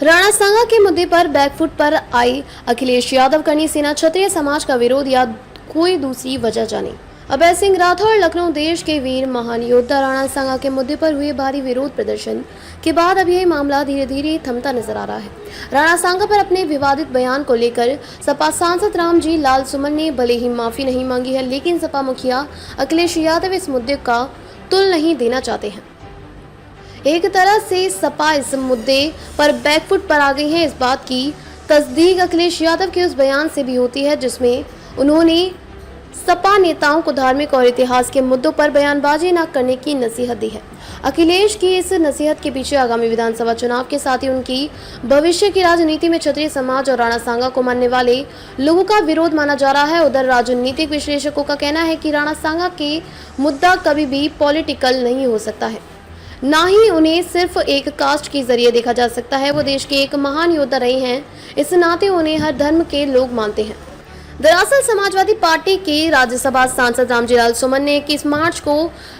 राणा सांगा के मुद्दे पर बैकफुट पर आई अखिलेश यादव, करनी सेना क्षत्रिय समाज का विरोध या कोई दूसरी वजह जाने। अभय सिंह राठौर लखनऊ। देश के वीर महान योद्धा राणा सांगा के मुद्दे पर हुए भारी विरोध प्रदर्शन के बाद अब यह मामला धीरे धीरे थमता नजर आ रहा है। राणा सांगा पर अपने विवादित बयान को लेकर सपा सांसद रामजी लाल सुमन ने भले ही माफी नहीं मांगी है, लेकिन सपा मुखिया अखिलेश यादव इस मुद्दे का तुल नहीं देना चाहते हैं। एक तरह से सपा इस मुद्दे पर बैकफुट पर आ गई है। इस बात की तस्दीक अखिलेश यादव के उस बयान से भी होती है जिसमें उन्होंने सपा नेताओं को धार्मिक और इतिहास के मुद्दों पर बयानबाजी न करने की नसीहत दी है। अखिलेश की इस नसीहत के पीछे आगामी विधानसभा चुनाव के साथ ही उनकी भविष्य की राजनीति में क्षत्रिय समाज और राणा सांगा को मानने वाले लोगों का विरोध माना जा रहा है। उधर राजनीतिक विश्लेषकों का कहना है कि राणा सांगा के मुद्दा कभी भी पॉलिटिकल नहीं हो सकता है, ना ही उन्हें सिर्फ एक कास्ट के जरिए देखा जा सकता है। वो देश के एक महान योद्धा रहे हैं, इस नाते उन्हें हर धर्म के लोग मानते हैं। दरअसल समाजवादी पार्टी के राज्यसभा सांसद रामजी लाल सुमन ने 21 मार्च को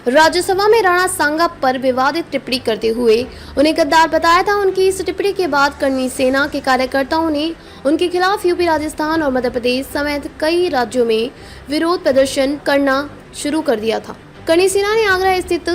राज्यसभा में राणा सांगा पर विवादित टिप्पणी करते हुए उन्हें गद्दार बताया था। उनकी इस टिप्पणी के बाद करनी सेना के कार्यकर्ताओं ने उनके खिलाफ यूपी, राजस्थान और मध्य प्रदेश समेत कई राज्यों में विरोध प्रदर्शन करना शुरू कर दिया था। करनी सेना ने आगरा स्थित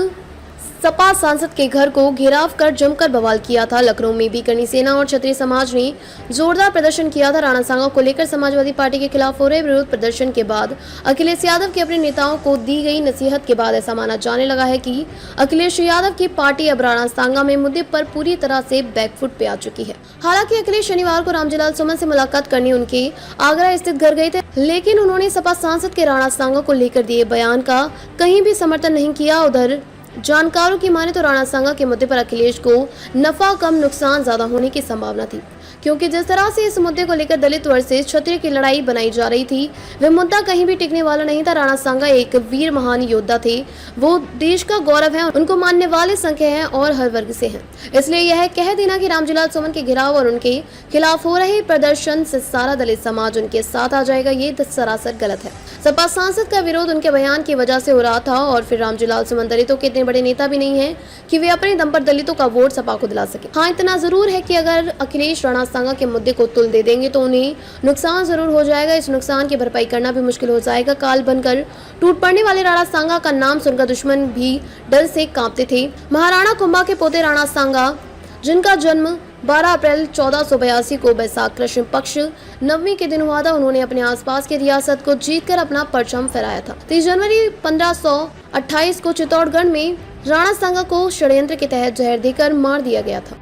सपा सांसद के घर को घेराव कर जमकर बवाल किया था। लखनऊ में भी करनी सेना और क्षत्रिय समाज ने जोरदार प्रदर्शन किया था। राणा सांगा को लेकर समाजवादी पार्टी के खिलाफ हो रहे विरोध प्रदर्शन के बाद अखिलेश यादव के अपने नेताओं को दी गई नसीहत के बाद ऐसा माना जाने लगा है कि अखिलेश यादव की पार्टी अब राणा सांगा में मुद्दे पर पूरी तरह से बैकफुट पे आ चुकी है। हालांकि अखिलेश शनिवार को रामजी लाल सुमन से मुलाकात करने उनके आगरा स्थित घर गए थे, लेकिन उन्होंने सपा सांसद के राणा सांगा को लेकर दिए बयान का कहीं भी समर्थन नहीं किया। उधर जानकारों की माने तो राणा सांगा के मुद्दे पर अखिलेश को नफा कम नुकसान ज्यादा होने की संभावना थी, क्योंकि जिस तरह से इस मुद्दे को लेकर दलित वर्सेस क्षत्रिय की लड़ाई बनाई जा रही थी, वह मुद्दा कहीं भी टिकने वाला नहीं था। राणा सांगा एक वीर महान योद्धा थे, वो देश का गौरव है, उनको मानने वाले संख्या हैं और हर वर्ग से हैं। इसलिए यह कह देना कि रामजी लाल सुमन के घिराव और उनके खिलाफ हो रहे प्रदर्शन से सारा दलित समाज उनके साथ आ जाएगा, ये सरासर गलत है। सपा सांसद का विरोध उनके बयान की वजह से हो रहा था और फिर रामजी लाल सुमन दलितों के इतने बड़े नेता भी नहीं है कि वे अपने दम पर दलितों का वोट सपा को दिला सके। हाँ, इतना जरूर है कि अगर अखिलेश राणा सांगा के मुद्दे को तुल दे देंगे तो उन्हें नुकसान जरूर हो जाएगा। इस नुकसान की भरपाई करना भी मुश्किल हो जाएगा। काल बनकर टूट पड़ने वाले राणा सांगा का नाम सुनकर दुश्मन भी डर से कांपते थे। महाराणा कुंभा के पोते राणा सांगा, जिनका जन्म 12 अप्रैल 1482 को बैसाख कृष्ण पक्ष नवमी के दिन हुआ था, उन्होंने अपने आसपास की रियासत को जीतकर अपना परचम फहराया था। 30 जनवरी 1528 को चित्तौड़गढ़ में राणा सांगा को षड्यंत्र के तहत जहर देकर मार दिया गया था।